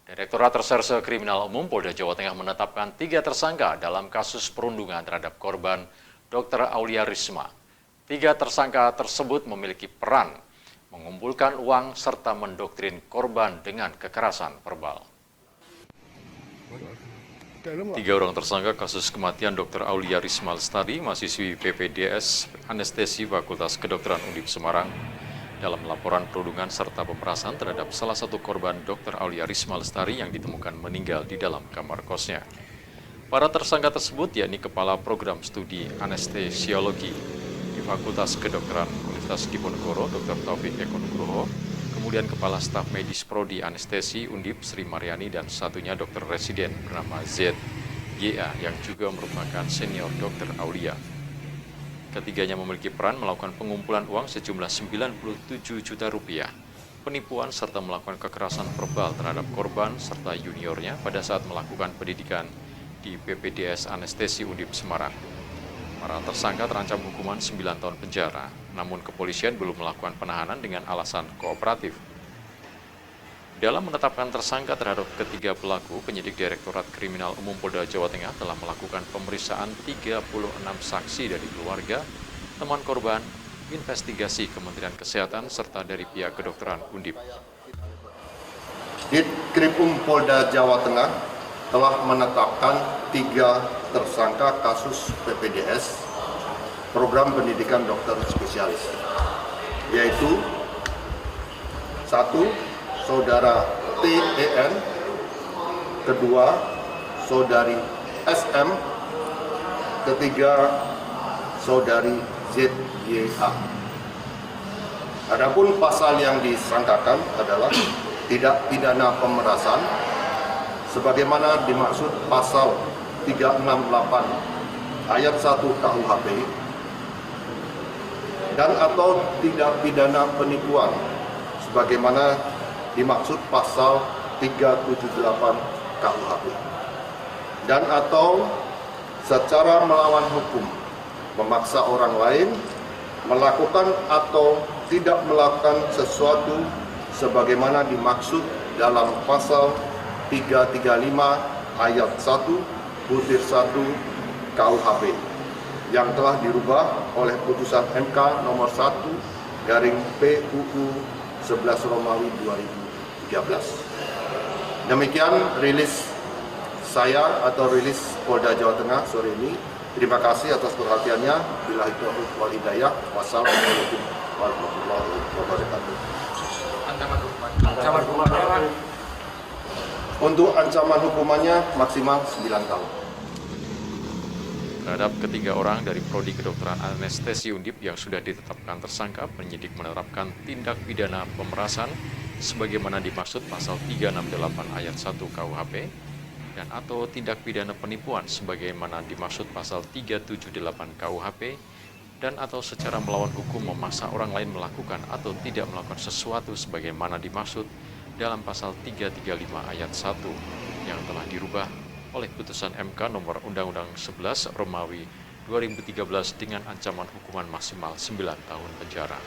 Direktorat Reserse Kriminal Umum Polda Jawa Tengah menetapkan 3 tersangka dalam kasus perundungan terhadap korban Dr. Aulia Risma. 3 tersangka tersebut memiliki peran mengumpulkan uang serta mendoktrin korban dengan kekerasan verbal. 3 orang tersangka kasus kematian Dr. Aulia Risma Lestari, mahasiswi PPDS Anestesi Fakultas Kedokteran Undip Semarang, dalam laporan perundungan serta pemerasan terhadap salah satu korban Dr. Aulia Risma Lestari yang ditemukan meninggal di dalam kamar kosnya. Para tersangka tersebut yakni Kepala Program Studi Anestesiologi di Fakultas Kedokteran Universitas Diponegoro, Dr. Taufik Eko Nugroho, kemudian Kepala Staf Medis Prodi Anestesi Undip Sri Mariani, dan satunya Dr. Residen bernama ZYA yang juga merupakan senior Dr. Aulia. Ketiganya memiliki peran melakukan pengumpulan uang sejumlah 97 juta rupiah, penipuan serta melakukan kekerasan verbal terhadap korban serta juniornya pada saat melakukan pendidikan di PPDS Anestesi Undip Semarang. Para tersangka terancam hukuman 9 tahun penjara, namun kepolisian belum melakukan penahanan dengan alasan kooperatif. Dalam menetapkan tersangka terhadap ketiga pelaku, penyidik Direktorat Kriminal Umum Polda Jawa Tengah telah melakukan pemeriksaan 36 saksi dari keluarga, teman korban, investigasi Kementerian Kesehatan, serta dari pihak kedokteran Undip. Ditkrimum Polda Jawa Tengah telah menetapkan 3 tersangka kasus PPDS, program pendidikan dokter spesialis, yaitu 1. Saudara TEN, kedua Saudari SM, ketiga Saudari ZYA. Adapun pasal yang disangkakan adalah tindak pidana pemerasan sebagaimana dimaksud pasal 368 ayat 1 KUHP dan atau tindak pidana penipuan sebagaimana dimaksud pasal 378 KUHP, dan atau secara melawan hukum, memaksa orang lain melakukan atau tidak melakukan sesuatu sebagaimana dimaksud dalam pasal 335 ayat 1/1 KUHP yang telah dirubah oleh putusan MK nomor 1/PUU 11 Romawi 2013. Demikian rilis saya atau rilis Polda Jawa Tengah sore ini. Terima kasih atas perhatiannya. Billahi taufiq wal hidayah. Wassalamualaikum warahmatullahi wabarakatuh. Ancaman hukumannya? Untuk ancaman hukumannya maksimal 9 tahun. Terhadap ketiga orang dari Prodi Kedokteran Anestesi Undip yang sudah ditetapkan tersangka, penyidik menerapkan tindak pidana pemerasan sebagaimana dimaksud pasal 368 ayat 1 KUHP dan atau tindak pidana penipuan sebagaimana dimaksud pasal 378 KUHP dan atau secara melawan hukum memaksa orang lain melakukan atau tidak melakukan sesuatu sebagaimana dimaksud dalam pasal 335 ayat 1 yang telah dirubah oleh putusan MK nomor Undang-Undang 11 Romawi 2013 dengan ancaman hukuman maksimal 9 tahun penjara.